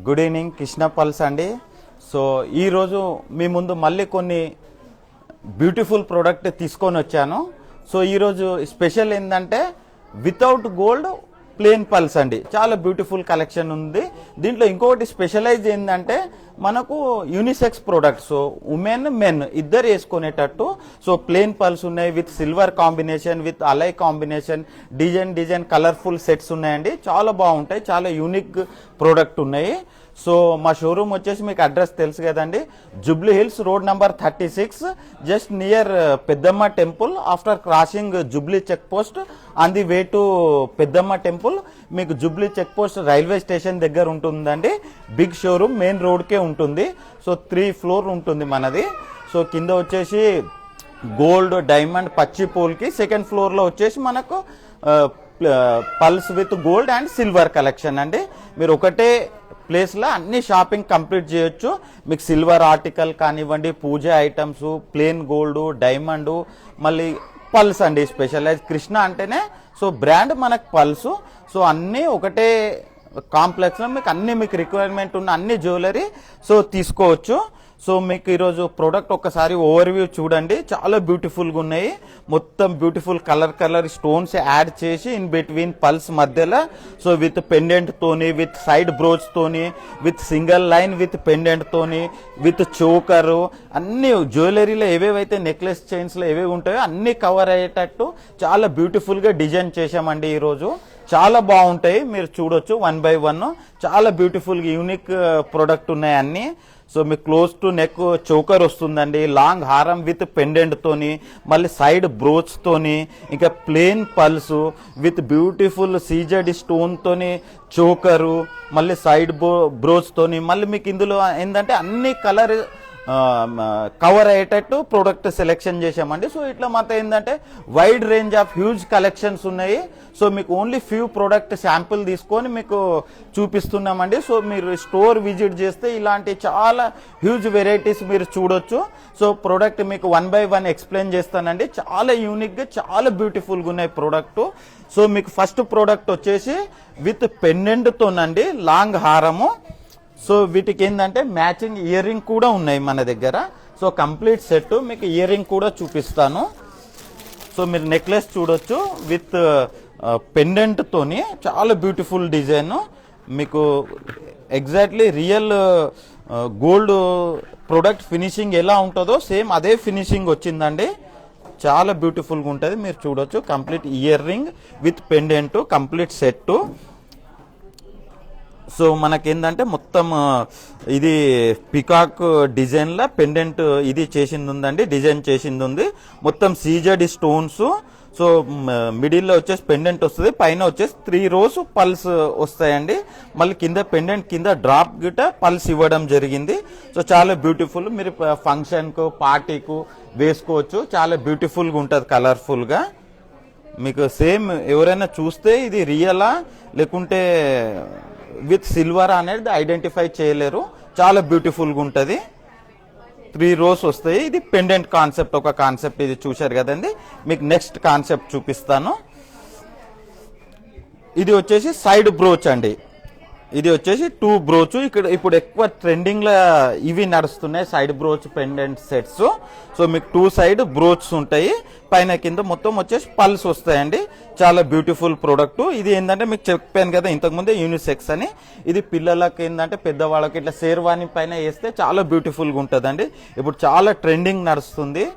Good evening Krishna pulse అండి. So ఈరోజు మీ ముందు మళ్ళీ కొన్ని బ్యూటిఫుల్ ప్రోడక్ట్ తీసుకొని వచ్చాను. సో ఈరోజు స్పెషల్ ఏంటంటే వితౌట్ గోల్డ్ ప్లేన్ పల్స్ అండి. చాలా బ్యూటిఫుల్ కలెక్షన్ ఉంది. దీంట్లో ఇంకొకటి స్పెషలైజ్ ఏంటంటే మనకు unisex products, so women men ఇద్దరు వేసుకునేటట్టు. సో ప్లేన్ పల్స్ ఉన్నాయి with silver combination, with alloy combination, design colourful sets ఉన్నాయండి. చాలా బాగుంటాయి, చాలా యూనిక్ ప్రోడక్ట్ ఉన్నాయి. సో మా షోరూమ్ వచ్చేసి మీకు అడ్రస్ తెలుసు కదండి, Jubilee Hills road number 36, just near Peddamma temple. After crossing Jubilee check post on the way to Peddamma temple, మీకు Jubilee check post railway station దగ్గర ఉంటుందండి. బిగ్ షోరూమ్ మెయిన్ రోడ్కే ఉంటుంది. సో 3 ఫ్లోర్ ఉంటుంది మనది. సో కింద వచ్చేసి గోల్డ్, డైమండ్, పచ్చి పూల్కి, సెకండ్ ఫ్లోర్లో వచ్చేసి మనకు pulse with gold and silver collection అండి. మీరు ఒకటే ప్లేస్లో అన్ని షాపింగ్ కంప్లీట్ చేయొచ్చు. మీకు సిల్వర్ ఆర్టికల్ కానివ్వండి, పూజ ఐటమ్స్, ప్లేన్ గోల్డ్, డైమండ్, మళ్ళీ పల్స్ అండి. స్పెషలైజ్ కృష్ణ అంటేనే సో బ్రాండ్ మనకు పల్స్. సో అన్నీ ఒకటే కాంప్లెక్స్లో మీకు అన్ని మీకు రిక్వైర్మెంట్ ఉన్న అన్ని జ్యువెలరీ సో తీసుకోవచ్చు. సో మీకు ఈరోజు ప్రోడక్ట్ ఒక్కసారి ఓవర్వ్యూ చూడండి. చాలా బ్యూటిఫుల్గా ఉన్నాయి. మొత్తం బ్యూటిఫుల్ కలర్ స్టోన్స్ యాడ్ చేసి ఇన్ బిట్వీన్ పల్స్ మధ్యలో, సో విత్ పెండెంట్ తోని, విత్ సైడ్ బ్రోచ్ తోని, with single line with pendant తోని, విత్ చోకరు, అన్ని జ్యువెలరీలో ఏవేవైతే నెక్లెస్ చైన్స్లో ఏవేవి ఉంటాయో అన్ని కవర్ అయ్యేటట్టు చాలా బ్యూటిఫుల్గా డిజైన్ చేశామండి ఈరోజు. చాలా బాగుంటాయి, మీరు చూడొచ్చు 1 by 1. చాలా బ్యూటిఫుల్గా యూనిక్ ప్రోడక్ట్ ఉన్నాయి అన్ని. సో మీకు క్లోజ్ టు నెక్ చోకర్ వస్తుందండి, లాంగ్ హారం విత్ పెండెంట్ తోని, మళ్ళీ సైడ్ బ్రోచ్ తోని, ఇంకా ప్లేన్ పల్స్ విత్ బ్యూటిఫుల్ సీజెడ్ స్టోన్ తోని చోకరు, మళ్ళీ సైడ్ బ్రోచ్ తోని, మళ్ళీ మీకు ఇందులో ఏంటంటే అన్ని కలర్ కవర్ అయ్యేటట్టు ప్రోడక్ట్ సెలెక్షన్ చేశామండి. సో ఇట్లా మాత్రం ఏంటంటే wide range of huge collections ఉన్నాయి. సో మీకు ఓన్లీ ఫ్యూ ప్రోడక్ట్ శాంపుల్ తీసుకొని మీకు చూపిస్తున్నామండి. సో మీరు స్టోర్ విజిట్ చేస్తే ఇలాంటి చాలా హ్యూజ్ వెరైటీస్ మీరు చూడొచ్చు. సో ప్రోడక్ట్ మీకు 1 by 1 ఎక్స్ప్లెయిన్ చేస్తానండి. చాలా యూనిక్గా చాలా బ్యూటిఫుల్గా ఉన్నాయి ప్రోడక్ట్. సో మీకు ఫస్ట్ ప్రోడక్ట్ వచ్చేసి విత్ పెండెంట్ తోనండి, లాంగ్ హారము. సో వీటికి ఏంటంటే మ్యాచింగ్ ఇయర్ రింగ్ కూడా ఉన్నాయి మన దగ్గర. సో కంప్లీట్ సెట్ మీకు ఇయర్ రింగ్ కూడా చూపిస్తాను. సో మీరు నెక్లెస్ చూడొచ్చు విత్ పెండెంట్ తోని, చాలా బ్యూటిఫుల్ డిజైన్. మీకు exactly real gold product finishing ఎలా ఉంటుందో సేమ్ అదే ఫినిషింగ్ వచ్చిందండి. చాలా బ్యూటిఫుల్గా ఉంటుంది, మీరు చూడొచ్చు. Complete ear ring with pendant complete set. So మనకేందంటే మొత్తం ఇది పికాక్ డిజైన్లో పెండెంట్ ఇది చేసింది ఉందండి, డిజైన్ చేసింది ఉంది. మొత్తం సీజెడ్ స్టోన్స్. సో మిడిల్లో వచ్చేసి పెండెంట్ వస్తుంది, పైన వచ్చేసి 3 rows పల్స్ వస్తాయండి. మళ్ళీ కింద పెండెంట్ కింద డ్రాప్ గిట పల్స్ ఇవ్వడం జరిగింది. సో చాలా బ్యూటిఫుల్, మీరు ఫంక్షన్కు పార్టీకు వేసుకోవచ్చు. చాలా బ్యూటిఫుల్గా ఉంటుంది, కలర్ఫుల్గా. మీకు సేమ్ ఎవరైనా చూస్తే ఇది రియలా లేకుంటే విత్ సిల్వర్ అనేది ఐడెంటిఫై చేయలేరు. చాలా బ్యూటిఫుల్గా ఉంటుంది. 3 rows వస్తాయి. ఇది పెండెంట్ కాన్సెప్ట్, ఒక కాన్సెప్ట్ ఇది చూశారు కదండి. మీకు నెక్స్ట్ కాన్సెప్ట్ చూపిస్తాను. ఇది వచ్చేసి సైడ్ బ్రోచ్ అండి. ఇది వచ్చేసి 2 బ్రోచ్. ఇక్కడ ఇప్పుడు ఎక్కువ ట్రెండింగ్లో ఇవి నడుస్తున్నాయి, side brooch pendant sets. So మీకు 2 సైడ్ బ్రోచ్స్ ఉంటాయి, పైన కింద మొత్తం వచ్చేసి పల్స్ వస్తాయండి. చాలా బ్యూటిఫుల్ ప్రోడక్ట్. ఇది ఏంటంటే మీకు చెప్పాను కదా ఇంతకుముందే యూనిసెక్స్ అని. ఇది పిల్లలకి ఏంటంటే పెద్దవాళ్ళకి ఇట్లా షేర్వాణి పైన వేస్తే చాలా బ్యూటిఫుల్గా ఉంటుందండి. ఇప్పుడు చాలా ట్రెండింగ్ నడుస్తుంది.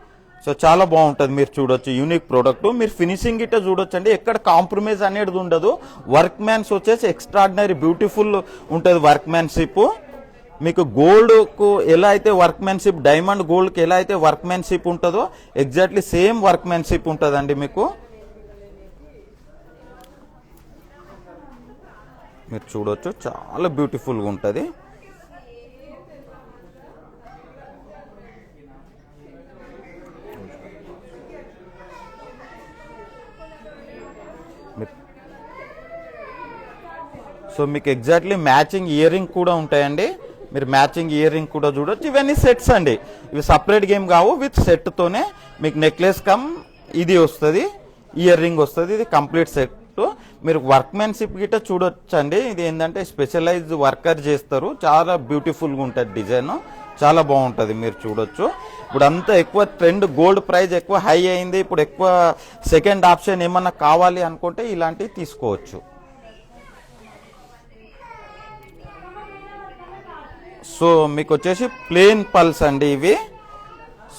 సో చాలా బాగుంటుంది, మీరు చూడొచ్చు. Unique product. మీరు ఫినిషింగ్ ఇట్లా చూడొచ్చు అండి, ఎక్కడ కాంప్రమైజ్ అనేది ఉండదు. వర్క్ మ్యాన్స్ వచ్చేసి ఎక్స్ట్రాడినరీ బ్యూటిఫుల్ ఉంటుంది వర్క్ మ్యాన్షిప్. మీకు గోల్డ్కు ఎలా అయితే వర్క్ మ్యాన్షిప్, డైమండ్ గోల్డ్కి ఎలా అయితే వర్క్ మ్యాన్షిప్ ఉంటుందో ఎగ్జాక్ట్లీ సేమ్ వర్క్ మ్యాన్షిప్ ఉంటుందండి మీకు. మీరు చూడొచ్చు, చాలా బ్యూటిఫుల్గా ఉంటుంది. సో మీకు ఎగ్జాక్ట్లీ మ్యాచింగ్ ఇయర్ రింగ్ కూడా ఉంటాయండి. మీరు మ్యాచింగ్ ఇయర్ రింగ్ కూడా చూడొచ్చు. ఇవన్నీ సెట్స్ అండి, ఇవి సపరేట్ గేమ్ కావు. విత్ సెట్ తోనే మీకు నెక్లెస్ కమ్ ఇది వస్తుంది, ఇయర్ రింగ్ వస్తుంది. ఇది కంప్లీట్ ప్రోడక్ట్. మీరు వర్క్మెన్షిప్ గిట్ట చూడొచ్చండి. ఇది ఏంటంటే స్పెషలైజ్ వర్కర్ చేస్తారు, చాలా బ్యూటిఫుల్గా ఉంటుంది డిజైన్, చాలా బాగుంటుంది, మీరు చూడొచ్చు. ఇప్పుడు అంతా ఎక్కువ ట్రెండ్, గోల్డ్ ప్రైస్ ఎక్కువ హై అయింది. ఇప్పుడు ఎక్కువ సెకండ్ ఆప్షన్ ఏమన్నా కావాలి అనుకుంటే ఇలాంటివి తీసుకోవచ్చు. సో మీకు వచ్చేసి ప్లెయిన్ పల్స్ అండి ఇవి.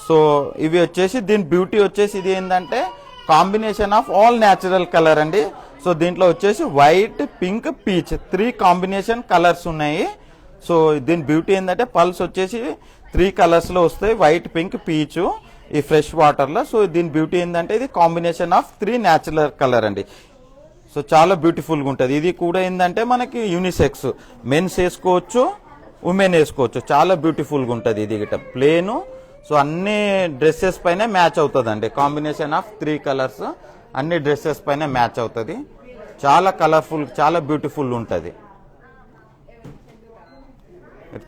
సో ఇవి వచ్చేసి దీని బ్యూటీ వచ్చేసి ఇది ఏంటంటే combination of all natural colour అండి. సో దీంట్లో వచ్చేసి white, pink, peach 3 combination colours ఉన్నాయి. సో దీని బ్యూటీ ఏంటంటే పల్స్ వచ్చేసి 3 కలర్స్లో వస్తాయి, వైట్, పింక్, పీచ్ ఈ ఫ్రెష్ వాటర్లో. సో దీని బ్యూటీ ఏంటంటే ఇది కాంబినేషన్ ఆఫ్ 3 న్యాచురల్ కలర్ అండి. సో చాలా బ్యూటిఫుల్గా ఉంటుంది. ఇది కూడా ఏంటంటే మనకి యూనిసెక్స్, మెన్స్ వేసుకోవచ్చు, ఉమెన్ వేసుకోవచ్చు, చాలా బ్యూటిఫుల్గా ఉంటుంది. ఇది గిట్ట ప్లేను. సో అన్ని డ్రెస్సెస్ పైన మ్యాచ్ అవుతుందండి. కాంబినేషన్ ఆఫ్ 3 కలర్స్ అన్ని డ్రెస్సెస్ పైన మ్యాచ్ అవుతుంది. చాలా కలర్ఫుల్, చాలా బ్యూటిఫుల్ ఉంటుంది.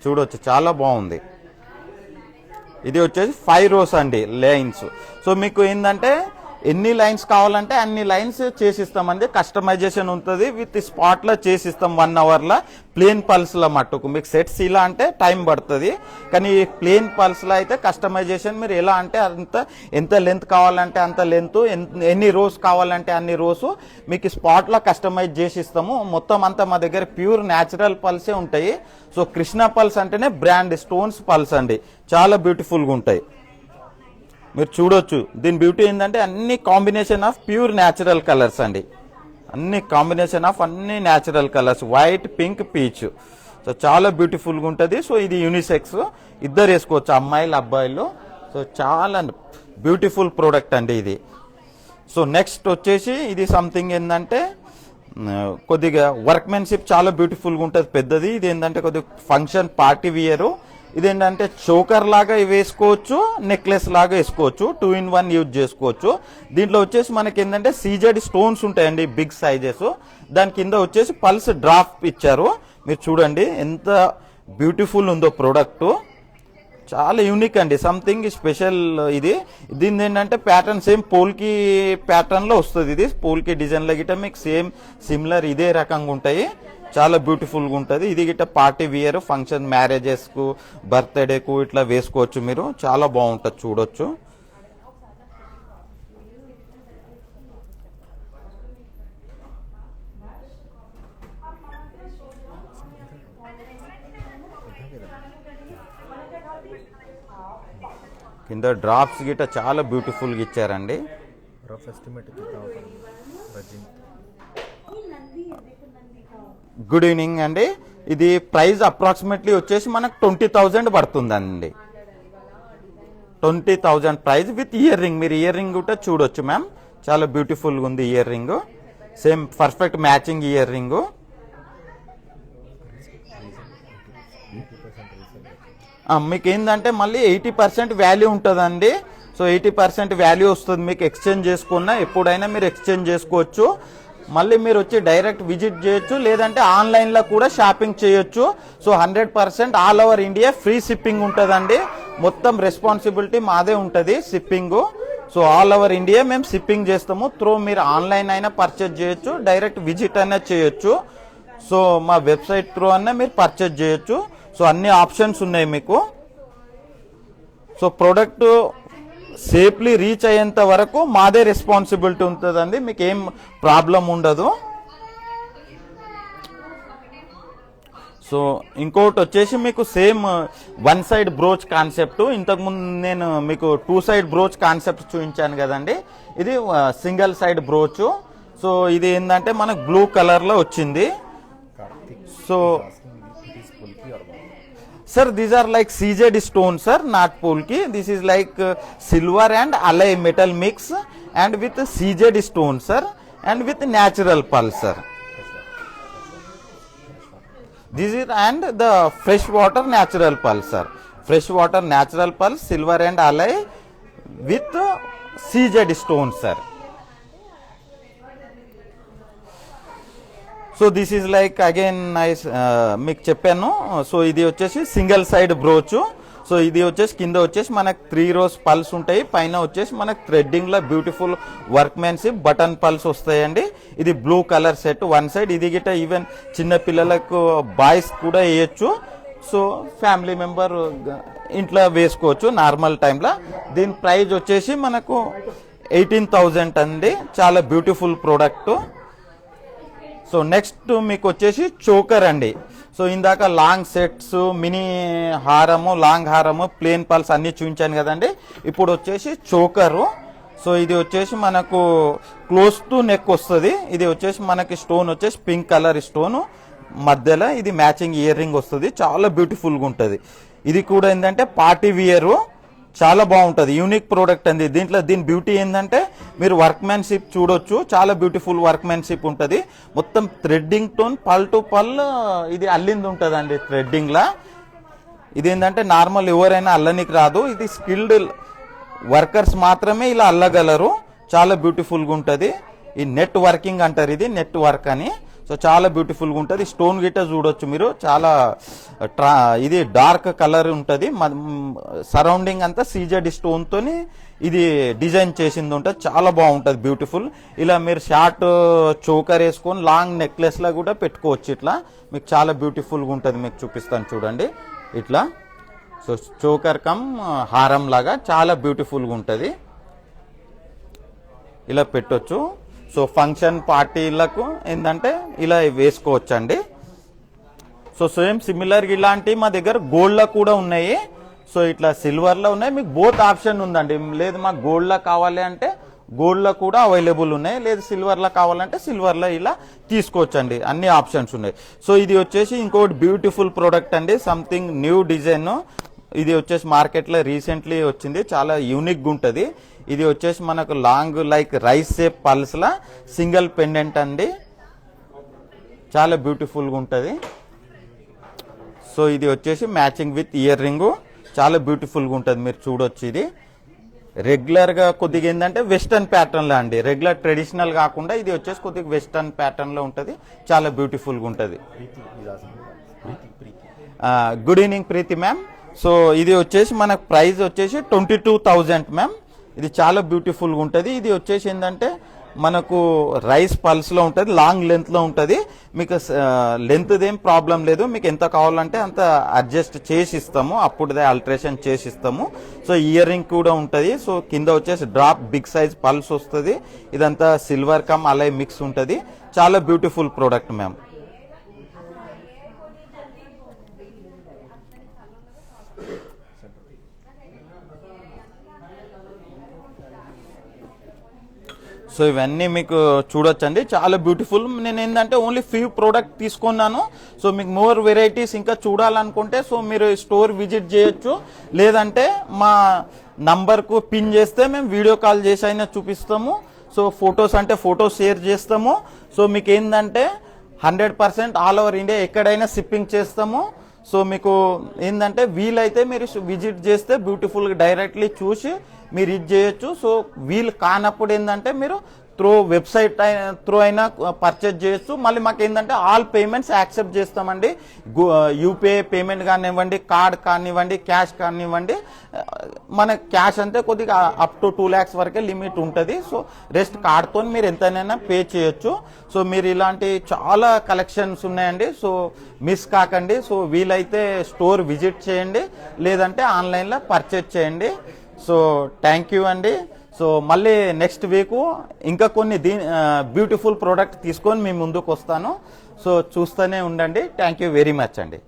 చూడొచ్చు, చాలా బాగుంది. ఇది వచ్చేసి 5 rows అండి లైన్స్. సో మీకు ఏంటంటే ఎన్ని లైన్స్ కావాలంటే అన్ని లైన్స్ చేసిస్తామండి. కస్టమైజేషన్ ఉంటుంది, విత్ స్పాట్లో చేసిస్తాం 1 hourలో. ప్లేన్ పల్స్లో మట్టుకు మీకు సెట్స్ ఇలా అంటే టైం పడుతుంది, కానీ ప్లేన్ పల్స్లో అయితే కస్టమైజేషన్ మీరు ఎలా అంటే అంత, ఎంత లెంత్ కావాలంటే అంత లెంత్, ఎన్ని రోస్ కావాలంటే అన్ని రోస్ మీకు స్పాట్లో కస్టమైజ్ చేసిస్తాము. మొత్తం అంతా మా దగ్గర ప్యూర్ న్యాచురల్ పల్సే ఉంటాయి. సో కృష్ణ పల్స్ అంటేనే బ్రాండ్ స్టోన్స్ పల్స్ అండి, చాలా బ్యూటిఫుల్గా ఉంటాయి, మీరు చూడొచ్చు. దీని బ్యూటీ ఏంటంటే అన్ని combination of pure natural colours అండి, అన్ని కాంబినేషన్ ఆఫ్ అన్ని natural colours, white, pink, peach. So చాలా బ్యూటిఫుల్గా ఉంటుంది. సో ఇది యూనిసెక్స్, ఇద్దరు వేసుకోవచ్చు, అమ్మాయిలు, అబ్బాయిలు. సో చాలా బ్యూటిఫుల్ ప్రోడక్ట్ అండి ఇది. సో నెక్స్ట్ వచ్చేసి ఇది సంథింగ్ ఏంటంటే కొద్దిగా వర్క్మెన్షిప్ చాలా బ్యూటిఫుల్గా ఉంటుంది, పెద్దది. ఇది ఏంటంటే కొద్దిగా ఫంక్షన్ పార్టీ వియర్. ఇదేంటంటే చోకర్ లాగా వేసుకోవచ్చు, నెక్లెస్ లాగా వేసుకోవచ్చు, 2 in 1 యూజ్ చేసుకోవచ్చు. దీంట్లో వచ్చేసి మనకి ఏంటంటే సీజెడ్ స్టోన్స్ ఉంటాయండి, బిగ్ సైజెస్. దాని కింద వచ్చేసి పల్స్ డ్రాప్ ఇచ్చారు, మీరు చూడండి ఎంత బ్యూటిఫుల్ ఉందో ప్రోడక్ట్, చాలా యూనిక్ అండి, సంథింగ్ స్పెషల్. ఇది దీని ఏంటంటే ప్యాటర్న్ సేమ్ పోల్కి ప్యాటర్న్లో వస్తుంది. ఇది పోల్కి డిజైన్లో గిట్ట మీకు సేమ్ సిమిలర్ ఇదే రకంగా ఉంటాయి, చాలా బ్యూటిఫుల్గా ఉంటుంది. ఇది గిట్ట పార్టీ వియర్, ఫంక్షన్, మ్యారేజెస్కు, బర్త్డేకు ఇట్లా వేసుకోవచ్చు మీరు, చాలా బాగుంటుంది, చూడొచ్చు. కింద డ్రాప్స్ గిట్ట చాలా బ్యూటిఫుల్గా ఇచ్చారండి. గుడ్ ఈవినింగ్ అండి. ఇది ప్రైస్ అప్రాక్సిమేట్లీ వచ్చేసి మనకు 20,000 పడుతుందండి, 20,000 ప్రైస్ విత్ ఇయర్ రింగ్. మీరు ఇయర్ రింగ్ కూడా చూడొచ్చు మ్యామ్, చాలా బ్యూటిఫుల్గా ఉంది ear ring, same perfect matching ear ring. మీకు ఏంటంటే మళ్ళీ 80% వాల్యూ ఉంటుందండి. సో 80% వాల్యూ వస్తుంది మీకు, ఎక్స్చేంజ్ చేసుకున్నా ఎప్పుడైనా మీరు ఎక్స్చేంజ్ చేసుకోవచ్చు. మళ్ళీ మీరు వచ్చి డైరెక్ట్ విజిట్ చేయొచ్చు, లేదంటే ఆన్లైన్లో కూడా షాపింగ్ చేయొచ్చు. So 100% all over India free shipping ఉంటుందండి, మొత్తం రెస్పాన్సిబిలిటీ మాదే ఉంటుంది shipping. So all over India మేము షిప్పింగ్ చేస్తాము. త్రూ మీరు ఆన్లైన్ అయినా పర్చేజ్ చేయొచ్చు, డైరెక్ట్ విజిట్ అయినా చేయొచ్చు. సో మా వెబ్సైట్ త్రూ అయినా మీరు పర్చేజ్ చేయొచ్చు. సో అన్ని ఆప్షన్స్ ఉన్నాయి మీకు. సో ప్రోడక్ట్ సేఫ్లీ రీచ్ అయ్యేంత వరకు మాదే రెస్పాన్సిబిలిటీ ఉంటుందండి, మీకు ఏం ప్రాబ్లం ఉండదు. సో ఇంకోటి వచ్చేసి మీకు సేమ్ 1 side బ్రోచ్ కాన్సెప్ట్, ఇంతకుముందు నేను మీకు 2 side బ్రోచ్ కాన్సెప్ట్ చూపించాను కదండి, ఇది సింగిల్ సైడ్ బ్రోచ్. సో ఇది ఏంటంటే మనకు బ్లూ కలర్లో వచ్చింది. So sir, these are like CJD stone sir, not polki. This is like silver and alloy metal mix and with CJD stone sir, and with natural pearl sir. This is and the fresh water natural pearl sir, fresh water natural pearl, silver and alloy with CJD stone sir. So this is like again nice, మీకు చెప్పాను. So ఇది వచ్చేసి single side brooch. So ఇది వచ్చేసి కింద వచ్చేసి మనకు 3 rows pulse ఉంటాయి, పైన వచ్చేసి మనకు థ్రెడ్డింగ్ లో బ్యూటిఫుల్ వర్క్ మ్యాన్షిప్ బటన్ పల్స్ వస్తాయండి. ఇది blue colour set one side. ఇది గిట్ట ఈవెన్ చిన్న పిల్లలకు బాయ్స్ కూడా వేయచ్చు. సో ఫ్యామిలీ మెంబర్ ఇంట్లో వేసుకోవచ్చు నార్మల్ టైంలో. దీని ప్రైస్ వచ్చేసి మనకు 18,000 అండి. చాలా బ్యూటిఫుల్ ప్రోడక్ట్. సో నెక్స్ట్ మీకు వచ్చేసి చోకర్ అండి. సో ఇందాక లాంగ్ సెట్స్, మినీ హారము, లాంగ్ హారము, ప్లేన్ పల్స్ అన్ని చూపించాను కదండి. ఇప్పుడు వచ్చేసి చోకరు. సో ఇది వచ్చేసి మనకు క్లోజ్ టు నెక్ వస్తుంది. ఇది వచ్చేసి మనకి స్టోన్ వచ్చేసి పింక్ కలర్ స్టోన్ మధ్యలో ఇది మ్యాచింగ్ ఇయర్ రింగ్ వస్తుంది. చాలా బ్యూటిఫుల్గా ఉంటుంది. ఇది కూడా ఏంటంటే పార్టీ వియర్, చాలా బాగుంటుంది. యూనిక్ ప్రోడక్ట్ అండి. దీని బ్యూటీ ఏంటంటే మీరు వర్క్ మ్యాన్షిప్ చూడొచ్చు. చాలా బ్యూటిఫుల్ వర్క్ మ్యాన్షిప్ ఉంటుంది. మొత్తం థ్రెడ్డింగ్ టోన్ పల్ టు పల్ ఇది అల్లింది ఉంటుంది అండి థ్రెడ్డింగ్ లా. ఇది ఏంటంటే నార్మల్ ఎవరైనా అల్లనికి రాదు. ఇది స్కిల్డ్ వర్కర్స్ మాత్రమే ఇలా అల్లగలరు. చాలా బ్యూటిఫుల్గా ఉంటుంది. ఈ నెట్ వర్కింగ్ అంటారు, ఇది నెట్ వర్క్ అని. సో చాలా బ్యూటిఫుల్గా ఉంటుంది. స్టోన్ గిట్ట చూడొచ్చు మీరు. చాలా ఇది డార్క్ కలర్ ఉంటుంది. సరౌండింగ్ అంతా సీజెడ్ స్టోన్తో ఇది డిజైన్ చేసింది ఉంటుంది. చాలా బాగుంటుంది, బ్యూటిఫుల్. ఇలా మీరు షార్ట్ చోకర్ వేసుకొని లాంగ్ నెక్లెస్లా కూడా పెట్టుకోవచ్చు. ఇట్లా మీకు చాలా బ్యూటిఫుల్గా ఉంటుంది. మీకు చూపిస్తాను చూడండి ఇట్లా. సో చోకర్ కమ్ హారం లాగా చాలా బ్యూటిఫుల్గా ఉంటుంది. ఇలా పెట్టొచ్చు. సో ఫంక్షన్ పార్టీలకు ఏంటంటే ఇలా వేసుకోవచ్చండి. సో సేమ్ సిమిలర్ ఇలాంటివి మా దగ్గర గోల్డ్లో కూడా ఉన్నాయి. సో ఇట్లా సిల్వర్లో ఉన్నాయి. మీకు బోత్ ఆప్షన్ ఉందండి. లేదు మాకు గోల్డ్లో కావాలి అంటే గోల్డ్లో కూడా అవైలబుల్ ఉన్నాయి, లేదు సిల్వర్లో కావాలంటే సిల్వర్లో ఇలా తీసుకోవచ్చండి. అన్ని ఆప్షన్స్ ఉన్నాయి. సో ఇది వచ్చేసి ఇంకోటి బ్యూటిఫుల్ ప్రోడక్ట్ అండి. Something new design. ఇది వచ్చేసి మార్కెట్లో రీసెంట్లీ వచ్చింది. చాలా యూనిక్గా ఉంటుంది. ఇది వచ్చేసి మనకు లాంగ్ లైక్ రైస్ షేప్ పల్స్లా సింగిల్ పెండెంట్ అండి. చాలా బ్యూటిఫుల్గా ఉంటుంది. సో ఇది వచ్చేసి మ్యాచింగ్ విత్ ఇయర్ రింగు. చాలా బ్యూటిఫుల్గా ఉంటుంది. మీరు చూడొచ్చు. ఇది రెగ్యులర్గా కొద్దిగా ఏంటంటే వెస్టర్న్ ప్యాటర్న్లో అండి. రెగ్యులర్ ట్రెడిషనల్ కాకుండా ఇది వచ్చేసి కొద్దిగా వెస్టర్న్ ప్యాటర్న్లో ఉంటుంది. చాలా బ్యూటిఫుల్గా ఉంటుంది. గుడ్ ఈవినింగ్ ప్రీతి మ్యామ్. సో ఇది వచ్చేసి మనకు ప్రైస్ వచ్చేసి 22,000 మ్యామ్. ఇది చాలా బ్యూటిఫుల్గా ఉంటుంది. ఇది వచ్చేసి ఏంటంటే మనకు రైస్ పల్స్లో ఉంటుంది, లాంగ్ లెంత్లో ఉంటుంది. మీకు లెంత్ది ఏం ప్రాబ్లం లేదు. మీకు ఎంత కావాలంటే అంత అడ్జస్ట్ చేసి ఇస్తాము, అప్పుడుదే ఆల్టరేషన్ చేసి ఇస్తాము. సో ఇయర్ రింగ్ కూడా ఉంటుంది. సో కింద వచ్చేసి డ్రాప్ బిగ్ సైజ్ పల్స్ వస్తుంది. ఇదంతా సిల్వర్ కమ్ అలై మిక్స్ ఉంటుంది. చాలా బ్యూటిఫుల్ ప్రోడక్ట్ మ్యామ్. సో ఇవన్నీ మీకు చూడొచ్చండి. చాలా బ్యూటిఫుల్. నేను ఏంటంటే ఓన్లీ ఫ్యూ ప్రోడక్ట్ తీసుకున్నాను. సో మీకు మోర్ వెరైటీస్ ఇంకా చూడాలనుకుంటే సో మీరు స్టోర్ విజిట్ చేయొచ్చు, లేదంటే మా నంబర్కు పిన్ చేస్తే మేము వీడియో కాల్ చేసి అయినా చూపిస్తాము. సో ఫొటోస్ అంటే ఫొటోస్ షేర్ చేస్తాము. సో మీకు ఏంటంటే 100% ఆల్ ఓవర్ ఇండియా ఎక్కడైనా షిప్పింగ్ చేస్తాము. సో మీకు ఏంటంటే వీలైతే మీరు విజిట్ చేస్తే బ్యూటిఫుల్గా డైరెక్ట్లీ చూసి మీరు ఇది చేయొచ్చు. సో వీలు కానప్పుడు ఏంటంటే మీరు త్రూ వెబ్సైట్ త్రూ అయినా పర్చేజ్ చేయొచ్చు. మళ్ళీ మాకు ఏంటంటే ఆల్ పేమెంట్స్ యాక్సెప్ట్ చేస్తామండి. యూపీఐ పేమెంట్ కానివ్వండి, కార్డ్ కానివ్వండి, క్యాష్ కానివ్వండి. మన క్యాష్ అంతే కొద్దిగా అప్ టు 2 lakhs వరకే లిమిట్ ఉంటుంది. సో రెస్ట్ కార్డ్తో మీరు ఎంతైనా పే చేయొచ్చు. సో మీరు ఇలాంటి చాలా కలెక్షన్స్ ఉన్నాయండి. సో మిస్ కాకండి. సో వీలైతే స్టోర్ విజిట్ చేయండి, లేదంటే ఆన్లైన్లో పర్చేజ్ చేయండి. సో థ్యాంక్ యూ అండి. సో మళ్ళీ నెక్స్ట్ వీక్ ఇంకా కొన్ని బ్యూటిఫుల్ ప్రోడక్ట్ తీసుకొని మీ ముందుకు వస్తాను. సో చూస్తూనే ఉండండి. థ్యాంక్ యూ వెరీ మచ్ అండి.